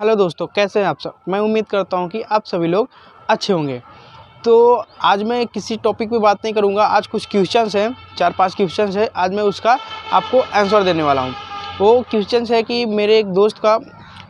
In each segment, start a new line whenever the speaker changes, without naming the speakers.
Hello दोस्तों, कैसे हैं आप सब। मैं उम्मीद करता हूं कि आप सभी लोग अच्छे होंगे। तो आज मैं किसी टॉपिक पे बात नहीं करूंगा। आज कुछ क्वेश्चंस हैं, 4-5 क्वेश्चंस हैं। आज मैं उसका आपको आंसर देने वाला हूं। वो क्वेश्चंस है कि मेरे एक दोस्त का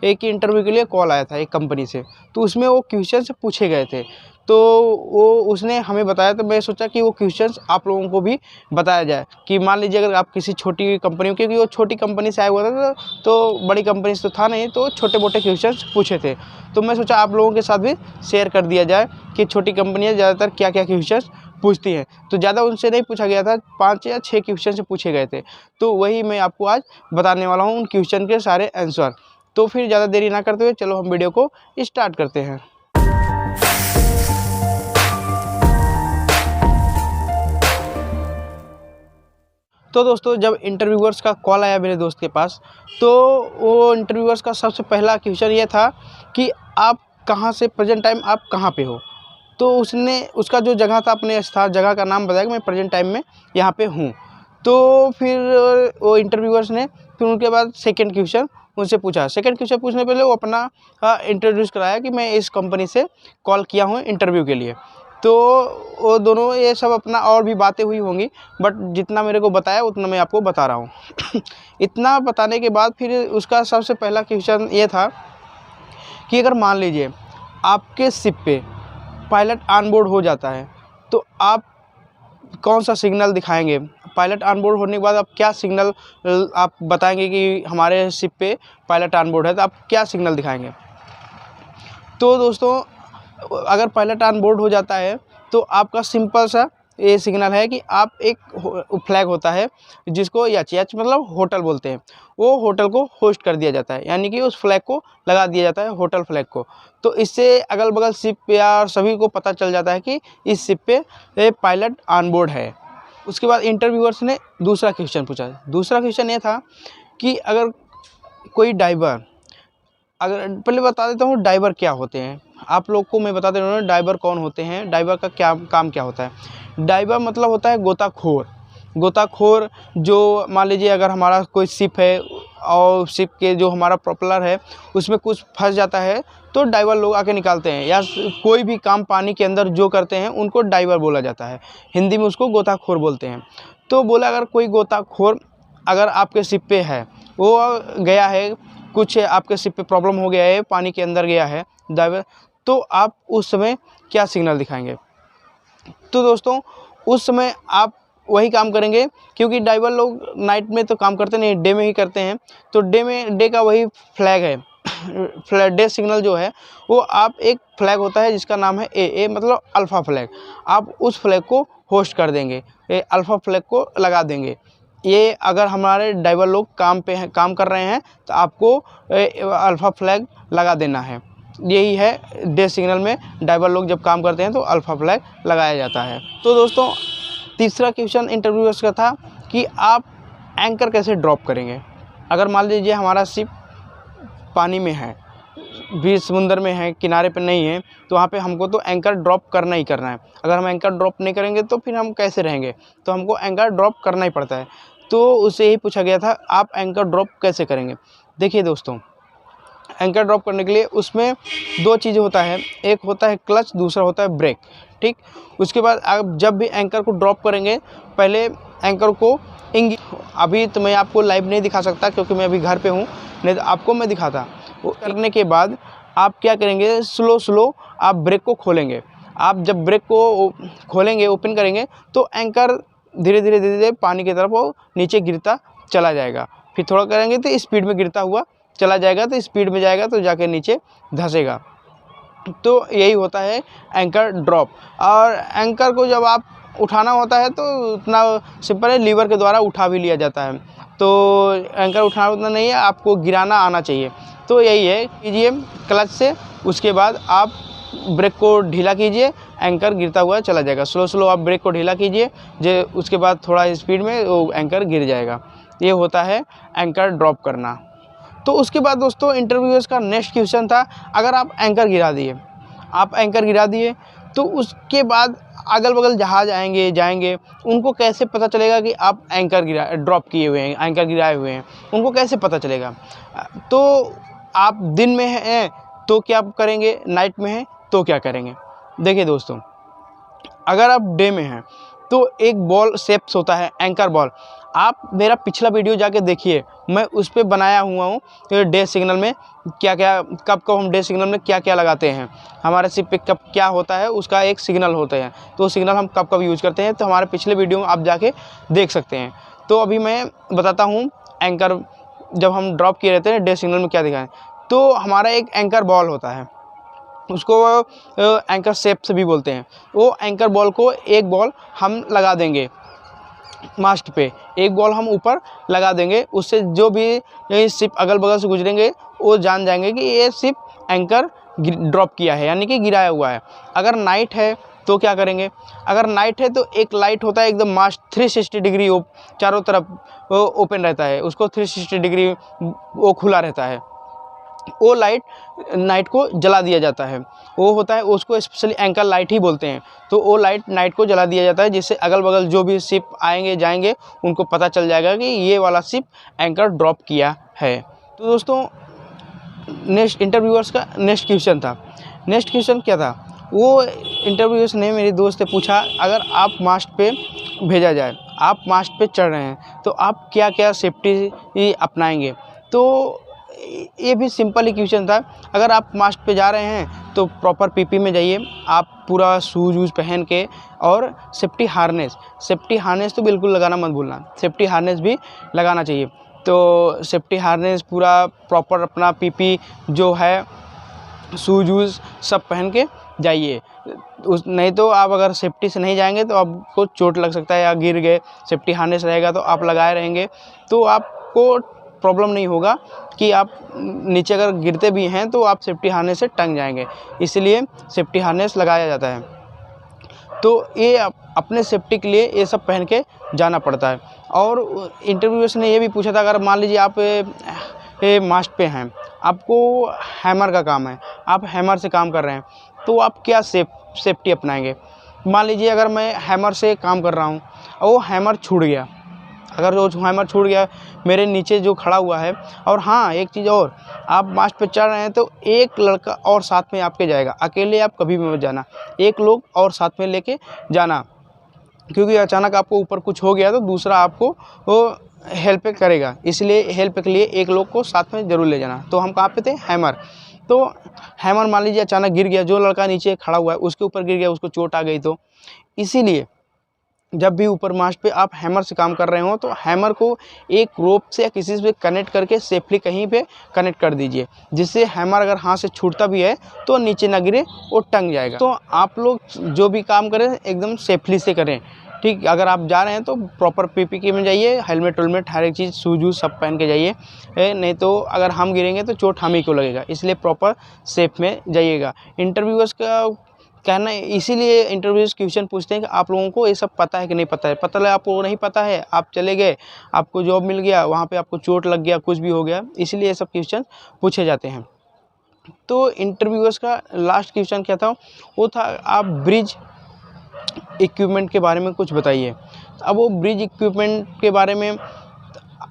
एक इंटरव्यू के लिए कॉल आया था एक कंपनी से, तो उसमें वो क्वेश्चंस पूछे गए थे। तो वो उसने हमें बताया, तो मैं सोचा कि वो क्वेश्चंस आप लोगों को भी बताया जाए कि मान लीजिए अगर आप किसी छोटी कंपनी, क्योंकि वो छोटी कंपनी से आया हुआ था तो बड़ी कंपनी से तो था नहीं, तो छोटे मोटे क्वेश्चंस पूछे थे। तो मैं सोचा आप लोगों के साथ भी शेयर कर दिया जाए कि छोटी कंपनियां ज़्यादातर क्या क्या क्वेश्चंस पूछती हैं। तो ज़्यादा उनसे नहीं पूछा गया था, 5 या 6 क्वेश्चन से पूछे गए थे। तो वही मैं आपको आज बताने वाला हूँ, उन क्वेश्चन के सारे आंसर। तो फिर ज़्यादा देरी ना करते हुए चलो हम वीडियो को स्टार्ट करते हैं। तो दोस्तों, जब इंटरव्यूअर्स का कॉल आया मेरे दोस्त के पास, तो वो इंटरव्यूअर्स का सबसे पहला क्वेश्चन ये था कि आप कहाँ से, प्रेजेंट टाइम आप कहाँ पे हो। तो उसने उसका जो जगह था, अपने स्थान जगह का नाम बताया कि मैं प्रेजेंट टाइम में यहाँ पे हूँ। तो फिर वो इंटरव्यूअर्स ने फिर उनके बाद सेकंड क्वेश्चन उनसे पूछा। सेकंड क्वेश्चन पूछने पहले वो अपना इंट्रोड्यूस कराया कि मैं इस कंपनी से कॉल किया हूँ इंटरव्यू के लिए। तो वो दोनों ये सब अपना और भी बातें हुई होंगी, बट जितना मेरे को बताया उतना मैं आपको बता रहा हूँ। इतना बताने के बाद फिर उसका सबसे पहला क्वेश्चन ये था कि अगर मान लीजिए आपके शिप पे पायलट ऑन बोर्ड हो जाता है, तो आप कौन सा सिग्नल दिखाएंगे। पायलट ऑन बोर्ड होने के बाद आप क्या सिग्नल आप बताएंगे कि हमारे शिप पे पायलट ऑन बोर्ड है, तो आप क्या सिग्नल दिखाएंगे। तो दोस्तों, अगर पायलट ऑन बोर्ड हो जाता है तो आपका सिंपल सा ये सिग्नल है कि आप एक फ्लैग होता है जिसको एच मतलब होटल बोलते हैं, वो होटल को होस्ट कर दिया जाता है, यानी कि उस फ्लैग को लगा दिया जाता है, होटल फ्लैग को। तो इससे अगल बगल शिप या सभी को पता चल जाता है कि इस शिप पे पायलट ऑन बोर्ड है। उसके बाद इंटरव्यूअर्स ने दूसरा क्वेश्चन पूछा। दूसरा क्वेश्चन ये था कि अगर कोई डाइवर, अगर पहले बता देता हूँ डाइवर क्या होते हैं, आप लोग को मैं बता दे रहा हूँ डाइवर कौन होते हैं, डाइवर का क्या काम क्या होता है। डाइवर मतलब होता है गोताखोर। गोताखोर जो मान लीजिए अगर हमारा कोई शिप है और शिप के जो हमारा प्रोपेलर है उसमें कुछ फंस जाता है, तो डाइवर लोग आके निकालते हैं, या कोई भी काम पानी के अंदर जो करते हैं उनको डाइवर बोला जाता है। हिंदी में उसको गोताखोर बोलते हैं। तो बोला अगर कोई गोताखोर अगर आपके शिप पे है, वो गया है, कुछ आपके शिप पे प्रॉब्लम हो गया है, पानी के अंदर गया है डाइवर, तो आप उस समय क्या सिग्नल दिखाएंगे। तो दोस्तों, उस समय आप वही काम करेंगे, क्योंकि डाइवर लोग नाइट में तो काम करते नहीं, डे में ही करते हैं। तो डे का वही फ्लैग है। डे सिग्नल जो है वो आप एक फ्लैग होता है जिसका नाम है ए मतलब अल्फ़ा फ्लैग, आप उस फ्लैग को होस्ट कर देंगे, अल्फ़ा फ्लैग को लगा देंगे। ये अगर हमारे डाइवर लोग काम पे हैं, काम कर रहे हैं, तो आपको अल्फ़ा फ्लैग लगा देना है। यही है डे सिग्नल में, डाइवर लोग जब काम करते हैं तो अल्फ़ा फ्लैग लगाया जाता है। तो दोस्तों, तीसरा क्वेश्चन इंटरव्यूअर्स का था कि आप एंकर कैसे ड्रॉप करेंगे। अगर मान लीजिए हमारा शिप पानी में है, बीच समुंदर में है, किनारे पे नहीं है, तो वहाँ पे हमको तो एंकर ड्रॉप करना ही करना है। अगर हम एंकर ड्रॉप नहीं करेंगे तो फिर हम कैसे रहेंगे, तो हमको एंकर ड्रॉप करना ही पड़ता है। तो उससे यही पूछा गया था आप एंकर ड्रॉप कैसे करेंगे। देखिए दोस्तों, एंकर ड्रॉप करने के लिए उसमें 2 चीज़ें होता है, एक होता है क्लच, दूसरा होता है ब्रेक। ठीक, उसके बाद आप जब भी एंकर को ड्रॉप करेंगे, पहले एंकर को अभी तो मैं आपको लाइव नहीं दिखा सकता क्योंकि मैं अभी घर पे हूँ, नहीं तो आपको मैं दिखाता। वो करने के बाद आप क्या करेंगे, स्लो आप ब्रेक को खोलेंगे। आप जब ब्रेक को खोलेंगे, ओपन करेंगे, तो एंकर धीरे धीरे पानी की तरफ वो नीचे गिरता चला जाएगा। फिर थोड़ा करेंगे तो स्पीड में गिरता हुआ चला जाएगा, तो स्पीड में जाएगा तो जाके नीचे धंसेगा। तो यही होता है एंकर ड्रॉप। और एंकर को जब आप उठाना होता है तो उतना सिंपल है, लीवर के द्वारा उठा भी लिया जाता है। तो एंकर उठाना उतना नहीं है, आपको गिराना आना चाहिए। तो यही है, कीजिए क्लच से, उसके बाद आप ब्रेक को ढीला कीजिए, एंकर गिरता हुआ चला जाएगा। स्लो आप ब्रेक को ढीला कीजिए, उसके बाद थोड़ा स्पीड में वो एंकर गिर जाएगा। ये होता है एंकर ड्रॉप करना। तो उसके बाद दोस्तों, इंटरव्यूअर्स का नेक्स्ट क्वेश्चन था, अगर आप एंकर गिरा दिए तो उसके बाद अगल बगल जहाज जाएंगे, उनको कैसे पता चलेगा कि आप एंकर ड्रॉप किए हुए हैं, एंकर गिराए हुए हैं, उनको कैसे पता चलेगा। तो आप दिन में हैं तो क्या करेंगे, नाइट में हैं तो क्या करेंगे। देखिए दोस्तों, अगर आप डे में हैं तो एक बॉल शेप्स होता है एंकर बॉल। आप मेरा पिछला वीडियो जाके देखिए, मैं उस पर बनाया हुआ हूँ कि डे सिग्नल में क्या क्या, कब कब हम डे सिग्नल में क्या क्या लगाते हैं, हमारे शिप पे कब क्या होता है, उसका एक सिग्नल होता है, तो सिग्नल हम कब कब यूज़ करते हैं। तो हमारे पिछले वीडियो में आप जाके देख सकते हैं। तो अभी मैं बताता हूँ एंकर जब हम ड्रॉप किए रहते हैं डे सिग्नल में क्या दिखाएं। तो हमारा एक एंकर बॉल होता है, उसको एंकर शेप से भी बोलते हैं। वो एंकर बॉल को एक बॉल हम लगा देंगे मास्ट पे, एक बॉल हम ऊपर लगा देंगे, उससे जो भी शिप अगल बगल से गुजरेंगे वो जान जाएंगे कि ये शिप एंकर ड्रॉप किया है, यानी कि गिराया हुआ है। अगर नाइट है तो क्या करेंगे, अगर नाइट है तो एक लाइट होता है एकदम मास्ट 360 डिग्री चारों तरफ ओपन रहता है, उसको 360 डिग्री वो खुला रहता है, वो लाइट नाइट को जला दिया जाता है। वो होता है, उसको स्पेशली एंकर लाइट ही बोलते हैं। तो वो लाइट नाइट को जला दिया जाता है, जिससे अगल बगल जो भी शिप आएंगे जाएंगे उनको पता चल जाएगा कि ये वाला शिप एंकर ड्रॉप किया है। तो दोस्तों, नेक्स्ट इंटरव्यूअर्स का नेक्स्ट क्वेश्चन था। नेक्स्ट क्वेश्चन क्या था, वो इंटरव्यूअर्स ने मेरे दोस्त से पूछा, अगर आप मास्ट पे भेजा जाए, आप मास्ट पे चढ़ रहे हैं तो आप क्या क्या सेफ्टी अपनाएंगे। तो ये भी सिंपल ही क्वेश्चन था। अगर आप मास्ट पे जा रहे हैं तो प्रॉपर पीपी में जाइए, आप पूरा शूज वूज पहन के, और सेफ्टी हार्नेस तो बिल्कुल लगाना मत भूलना, सेफ्टी हार्नेस भी लगाना चाहिए। तो सेफ्टी हार्नेस पूरा प्रॉपर अपना पीपी जो है, शूज वूज सब पहन के जाइए। नहीं तो आप अगर सेफ्टी से नहीं जाएंगे तो आपको चोट लग सकता है या गिर गए। सेफ्टी हार्नेस रहेगा तो आप लगाए रहेंगे तो आपको प्रॉब्लम नहीं होगा कि आप नीचे अगर गिरते भी हैं तो आप सेफ्टी हार्नेस से टंग जाएंगे, इसलिए सेफ्टी हार्नेस लगाया जाता है। तो ये अपने सेफ्टी के लिए ये सब पहन के जाना पड़ता है। और इंटरव्यूअर्स ने ये भी पूछा था, अगर मान लीजिए आप मास्ट पे हैं, आपको हैमर का काम है, आप हैमर से काम कर रहे हैं, तो आप क्या सेफ्टी अपनाएंगे। मान लीजिए अगर मैं हैमर से काम कर रहा हूँ और वो हैमर छूट गया, अगर वो हैमर छूट गया मेरे नीचे जो खड़ा हुआ है, और हाँ एक चीज़ और, आप मास्ट पे चढ़ रहे हैं तो एक लड़का और साथ में आपके जाएगा, अकेले आप कभी भी मत जाना, एक लोग और साथ में लेके जाना, क्योंकि अचानक आपको ऊपर कुछ हो गया तो दूसरा आपको वो हेल्प करेगा, इसलिए हेल्प के लिए एक लोग को साथ में ज़रूर ले जाना। तो हम कहाँ पे थे, हैमर। तो हैमर मान लीजिए अचानक गिर गया, जो लड़का नीचे खड़ा हुआ है उसके ऊपर गिर गया, उसको चोट आ गई, तो इसीलिए जब भी ऊपर मास्ट पे आप हैमर से काम कर रहे हो तो हैमर को एक रोप से या किसी से कनेक्ट करके सेफली कहीं पे कनेक्ट कर दीजिए, जिससे हैमर अगर हाथ से छूटता भी है तो नीचे ना गिरे, वो टंग जाएगा। तो आप लोग जो भी काम करें एकदम सेफली से करें, ठीक। अगर आप जा रहे हैं तो प्रॉपर पीपीई में जाइए, हेलमेट वेलमेट हर एक चीज़ शूज वूज सब पहन के जाइए, नहीं तो अगर हम गिरेंगे तो चोट हम ही को लगेगा, इसलिए प्रॉपर सेफ में जाइएगा। इंटरव्यूअर्स का कहना है, इसीलिए इंटरव्यूज क्वेश्चन पूछते हैं कि आप लोगों को ये सब पता है कि नहीं पता है। पता लगा आपको नहीं पता है, आप चले गए, आपको जॉब मिल गया, वहाँ पे आपको चोट लग गया, कुछ भी हो गया, इसलिए ये सब क्वेश्चन पूछे जाते हैं। तो इंटरव्यूअर्स का लास्ट क्वेश्चन क्या था, वो था आप ब्रिज इक्विपमेंट के बारे में कुछ बताइए। अब वो ब्रिज इक्विपमेंट के बारे में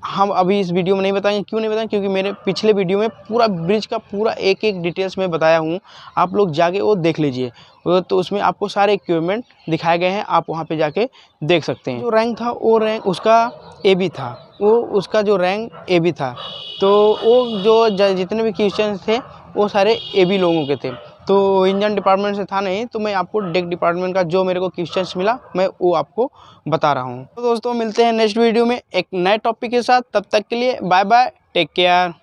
हम अभी इस वीडियो में नहीं बताएंगे। क्यों नहीं बताएंगे, क्योंकि मेरे पिछले वीडियो में पूरा ब्रिज का पूरा एक एक डिटेल्स में बताया हूँ, आप लोग जाके वो देख लीजिए। तो उसमें आपको सारे इक्विपमेंट दिखाए गए हैं, आप वहाँ पे जाके देख सकते हैं। जो रैंक था वो रैंक उसका AB था, वो उसका जो रैंक AB था। तो वो जो जितने भी क्वेश्चन थे वो सारे AB लोगों के थे। तो इंजन डिपार्टमेंट से था नहीं, तो मैं आपको डेक डिपार्टमेंट का जो मेरे को क्वेश्चंस मिला मैं वो आपको बता रहा हूँ। तो दोस्तों मिलते हैं नेक्स्ट वीडियो में एक नए टॉपिक के साथ, तब तक के लिए बाय बाय, टेक केयर।